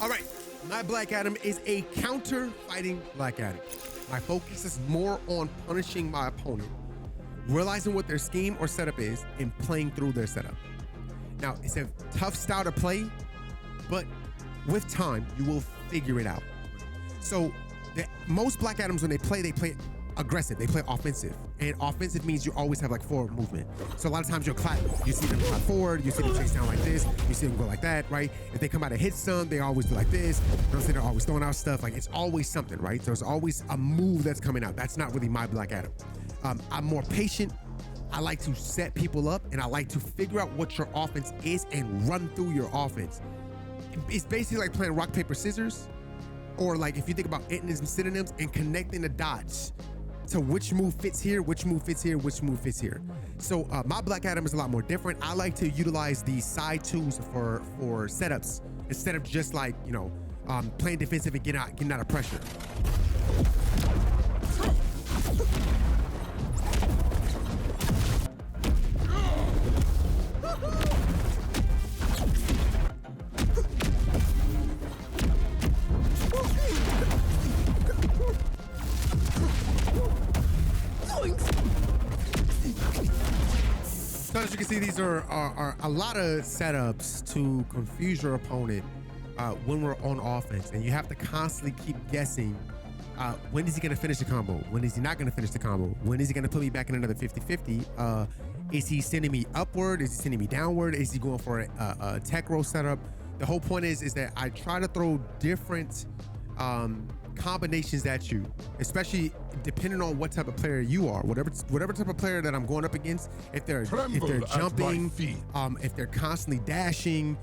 All right, my Black Adam is a counter-fighting Black Adam. My focus is more on punishing my opponent, realizing what their scheme or setup is, and playing through their setup. Now, it's a tough style to play, but with time, you will figure it out. So, most Black Adams, when they play aggressive, they play offensive. And offensive means you always have like forward movement. So a lot of times you'll clap, you see them clap forward, you see them chase down like this, you see them go like that, right? If they come out and hit some, they always do like this. You know what I'm saying? They're always throwing out stuff. Like it's always something, right? There's always a move that's coming out. That's not really my Black Adam. I'm more patient. I like to set people up and I like to figure out what your offense is and run through your offense. It's basically like playing rock, paper, scissors, or like if you think about antonyms and synonyms and connecting the dots to which move fits here, which move fits here, which move fits here. So my Black Adam is a lot more different. I like to utilize these side twos for setups instead of just like, you know, playing defensive and getting out of pressure. So as you can see, these are a lot of setups to confuse your opponent when we're on offense, and you have to constantly keep guessing when is he going to finish the combo, when is he not going to finish the combo, when is he going to put me back in another 50-50, is he sending me upward, is he sending me downward, is he going for a tech roll setup. The whole point is that I try to throw different combinations at you, especially depending on what type of player you are, whatever type of player that I'm going up against. If they're jumping, if they're constantly dashing,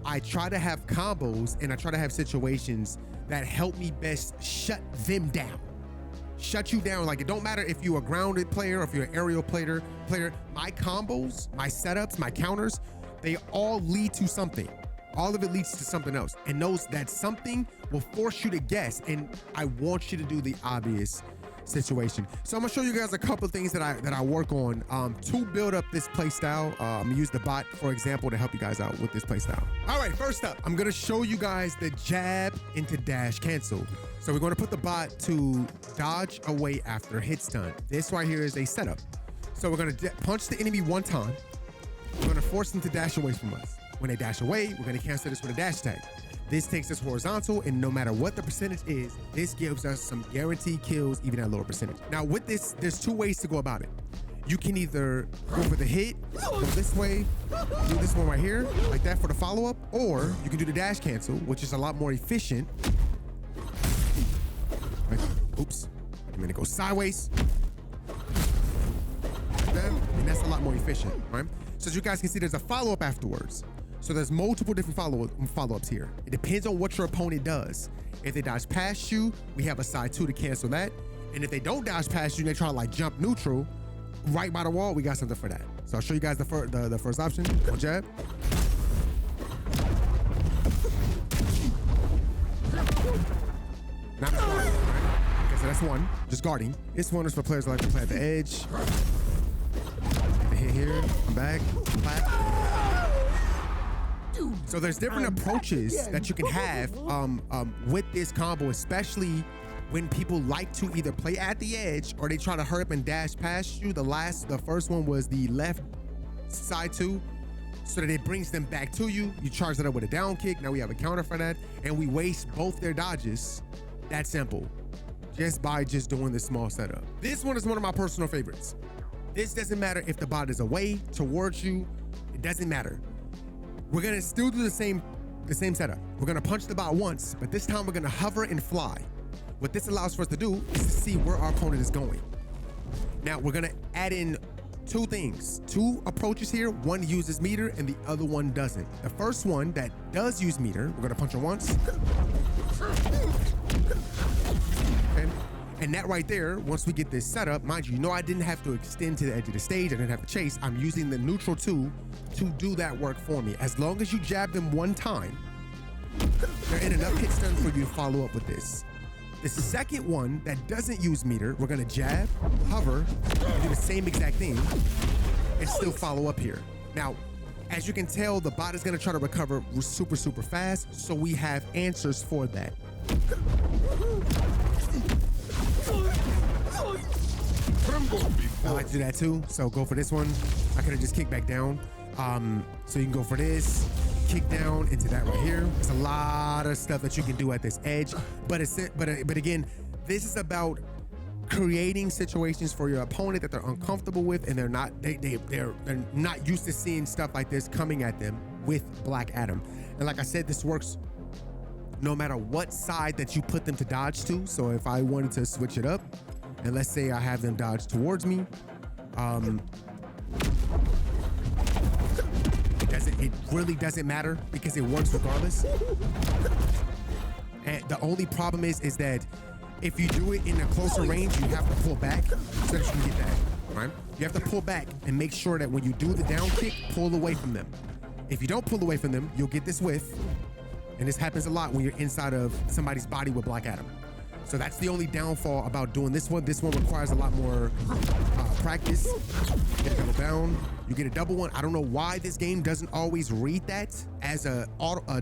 I try to have combos and I try to have situations that help me best shut them down. Shut you down. Like it don't matter if you're a grounded player or if you're an aerial player. My combos, my setups, my counters, they all lead to something. All of it leads to something else, and knows that something will force you to guess, and I want you to do the obvious situation. So I'm gonna show you guys a couple of things that I work on to build up this play style. I'm gonna use the bot for example to help you guys out with this play style. All right, first up, I'm gonna show you guys the jab into dash cancel. So we're gonna put the bot to dodge away after hit stun. This right here is a setup. So we're gonna punch the enemy one time. We're gonna force them to dash away from us. When they dash away, we're gonna cancel this with a dash tag. This takes us horizontal, and no matter what the percentage is, this gives us some guaranteed kills, even at a lower percentage. Now with this, there's two ways to go about it. You can either go for the hit, go this way, do this one right here, like that for the follow-up, or you can do the dash cancel, which is a lot more efficient. Oops, I'm gonna go sideways. Like that, and that's a lot more efficient, right? So as you guys can see, there's a follow-up afterwards. So there's multiple different follow-ups here. It depends on what your opponent does. If they dodge past you, we have a side two to cancel that. And if they don't dodge past you and they try to like jump neutral, right by the wall, we got something for that. So I'll show you guys the first option. One jab. Not guarding, right? Okay, so that's one, just guarding. This one is for players that like to play at the edge. Get the hit here, come back, clap. So there's different approaches that you can have with this combo, especially when people like to either play at the edge or they try to hurry up and dash past you. The first one was the left side two, so that it brings them back to you. You charge that up with a down kick. Now we have a counter for that, and we waste both their dodges. That simple, just by doing this small setup. This one is one of my personal favorites. This doesn't matter if the bot is away, towards you, it doesn't matter. We're gonna still do the same setup. We're gonna punch the bot once, but this time we're gonna hover and fly. What this allows for us to do is to see where our opponent is going. Now we're gonna add in two things, two approaches here. One uses meter and the other one doesn't. The first one that does use meter, we're gonna punch her once. Okay. And that right there, once we get this set up, mind you, I didn't have to extend to the edge of the stage. I didn't have to chase. I'm using the neutral two to do that work for me. As long as you jab them one time, they're in enough hit stun for you to follow up with this. The second one that doesn't use meter, we're gonna jab, hover, do the same exact thing, and still follow up here. Now, As you can tell, the bot is going to try to recover super, super fast. So we have answers for that. I like to do that too. So go for this one. I could have just kicked back down. So you can go for this, kick down into that right here. There's a lot of stuff that you can do at this edge, but again, this is about creating situations for your opponent that they're uncomfortable with, and they're not used to seeing stuff like this coming at them with Black Adam. And like I said, this works no matter what side that you put them to dodge to. So if I wanted to switch it up, and let's say I have them dodge towards me, it really doesn't matter because it works regardless. And the only problem is that if you do it in a closer range, you have to pull back so that you can get that, right? You have to pull back and make sure that when you do the down kick, pull away from them. If you don't pull away from them, you'll get this whiff. And this happens a lot when you're inside of somebody's body with Black Adam. So that's the only downfall about doing this one. This one requires a lot more practice. Get a double down, you get a double one. I don't know why this game doesn't always read that as a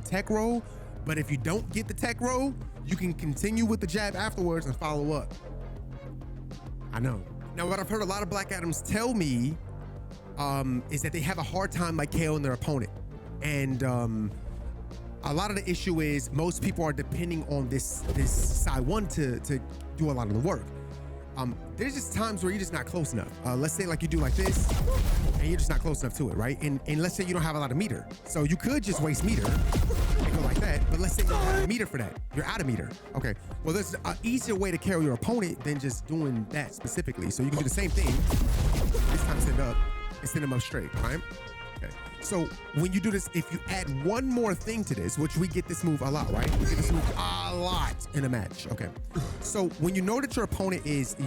tech roll, but if you don't get the tech roll, you can continue with the jab afterwards and follow up. I know. Now, what I've heard a lot of Black Adams tell me is that they have a hard time like KOing their opponent. And a lot of the issue is most people are depending on this side one to do a lot of the work. There's just times where you're just not close enough. Let's say like you do like this and you're just not close enough to it, right? And let's say you don't have a lot of meter. So you could just waste meter and go like that, but let's say you don't have a meter for that. You're out of meter. Okay, well there's an easier way to carry your opponent than just doing that specifically. So you can do the same thing, this time stand up and send them up straight, right? Okay. So when you do this, if you add one more thing to this, which we get this move a lot, right? We get this move a lot in a match. Okay. So when you know that your opponent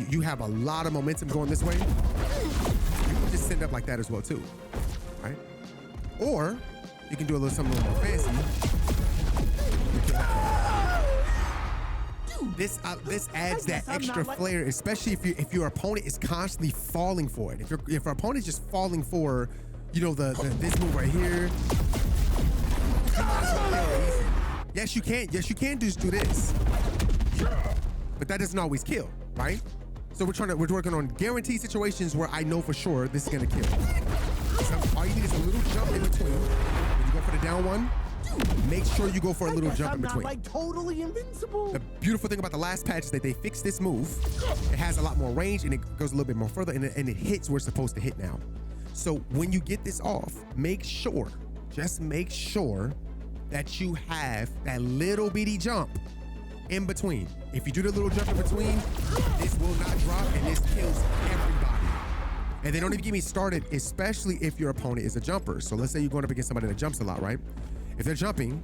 you have a lot of momentum going this way, you can just send up like that as well too, right? Or you can do something a little more fancy. This adds that extra flair, especially if your opponent is constantly falling for it. If our opponent is just falling for, you know, this move right here. Yes, you can. Yes, you can just do this. But that doesn't always kill, right? So we're working on guaranteed situations where I know for sure this is gonna kill. So all you need is a little jump in between. When you go for the down one, make sure you go for a little jump in between. Not like totally invincible. The beautiful thing about the last patch is that they fixed this move. It has a lot more range and it goes a little bit more further and it hits where it's supposed to hit now. So when you get this off, just make sure that you have that little bitty jump in between. If you do the little jump in between, this will not drop and this kills everybody. And they don't even get me started, especially if your opponent is a jumper. So let's say you're going up against somebody that jumps a lot, right? If they're jumping,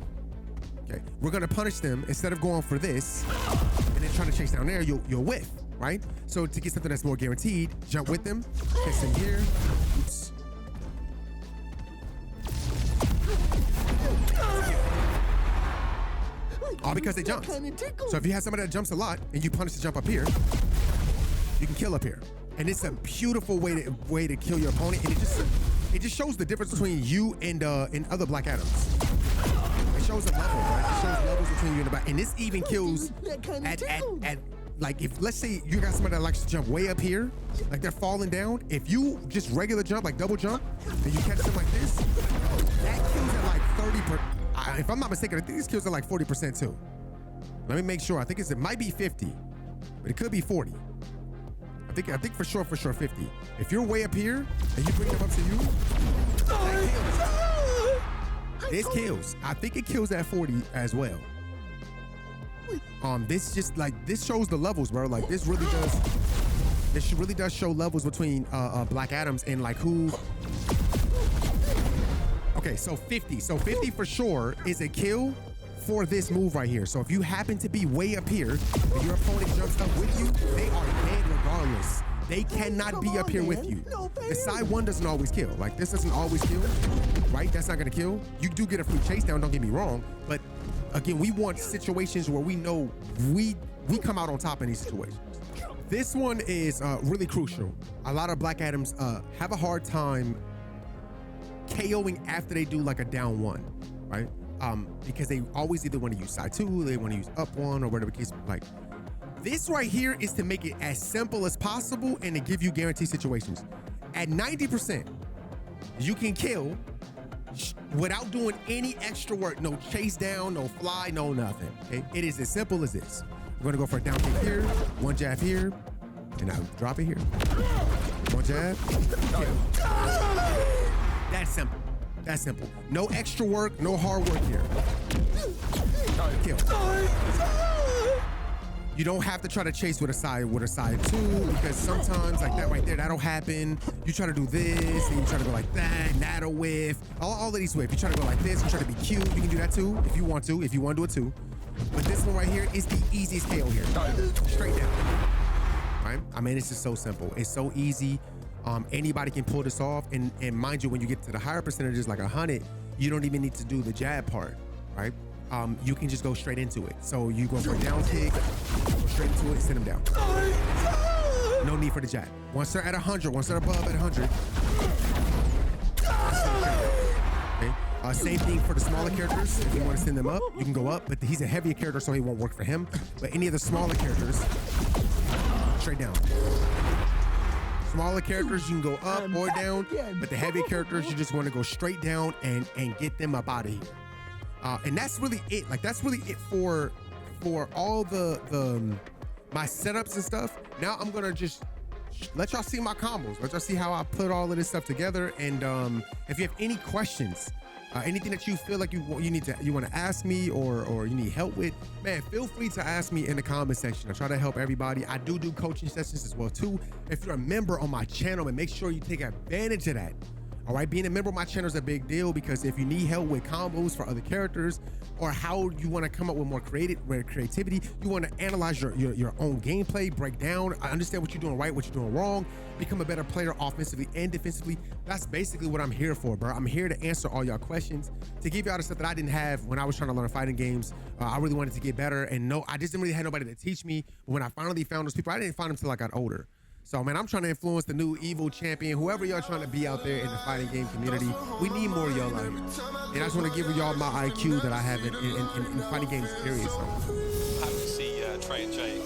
okay, we're gonna punish them. Instead of going for this and then trying to chase down there, you'll whiff, right? So to get something that's more guaranteed, jump with them, kiss them here. Oops. All because they jumped. So if you have somebody that jumps a lot and you punish the jump up here, you can kill up here. And it's a beautiful way to kill your opponent. And it just shows the difference between you and other Black Adams. It shows a level, right? It shows levels between you and the Black. And this even kills at like, if let's say you got somebody that likes to jump way up here, like they're falling down. If you just regular jump, like double jump, and you catch them like this, that kills at like 30%. If I'm not mistaken, I think this kills at like 40% too. Let me make sure. I think it might be 50, but it could be 40. I think for sure 50. If you're way up here and you bring them up to you, that kills. This kills. I think it kills at 40 as well. This just like, this shows the levels, bro. Like this really does show levels between Black Adams and like who. Okay, so 50. So 50 for sure is a kill for this move right here. So if you happen to be way up here and your opponent jumps up with you, they are dead regardless. They cannot be up here with you. The side one doesn't always kill. Like this doesn't always kill, right? That's not gonna kill. You do get a free chase down, don't get me wrong. But again, we want situations where we know we come out on top in these situations. This one is really crucial. A lot of Black Adams have a hard time KOing after they do like a down one, right? Because they always either want to use side two, they want to use up one, or whatever case. Like this right here is to make it as simple as possible and to give you guaranteed situations. At 90%, you can kill without doing any extra work. No chase down, no fly, no nothing. Okay, it is as simple as this. We're gonna go for a down kick here, one jab here, and I'll drop it here. One jab, kill. That's simple. That's simple. No extra work, no hard work here. Kill. You don't have to try to chase with a side two, because sometimes like that right there, that'll happen. You try to do this, and you try to go like that, and that'll whiff. All of these whiff. You try to go like this, you try to be cute. You can do that too if you want to do it too. But this one right here is the easiest KO here. Straight down. Right? I mean, it's just so simple. It's so easy. Anybody can pull this off. And mind you, when you get to the higher percentages, like 100, you don't even need to do the jab part, right? You can just go straight into it. So you go for a down kick, go straight into it, send them down. No need for the jab. Once they're at 100, once they're above at 100. Okay. Same thing for the smaller characters. If you want to send them up, you can go up, but he's a heavier character, so he won't work for him. But any of the smaller characters, straight down. Smaller characters, you can go up or down, but the heavier characters, you just want to go straight down and get them up out of here. And that's really it. Like that's really it for all my setups and stuff. Now I'm gonna just let y'all see my combos. Let y'all see how I put all of this stuff together. And if you have any questions, anything that you feel like you want to ask me or you need help with, man, feel free to ask me in the comment section. I try to help everybody. I do coaching sessions as well too. If you're a member on my channel, and make sure you take advantage of that. All right, being a member of my channel is a big deal, because if you need help with combos for other characters, or how you want to come up with more creativity, you want to analyze your own gameplay, break down, understand what you're doing right, what you're doing wrong, become a better player offensively and defensively. That's basically what I'm here for, bro. I'm here to answer all y'all questions, to give y'all the stuff that I didn't have when I was trying to learn fighting games. I really wanted to get better, and I just didn't really have nobody to teach me. But when I finally found those people, I didn't find them until I got older. So, man, I'm trying to influence the new evil champion, whoever y'all trying to be out there in the fighting game community. We need more of y'all out here. And I just want to give y'all my IQ that I have in fighting games, period. So. Happy to see Trey and Jay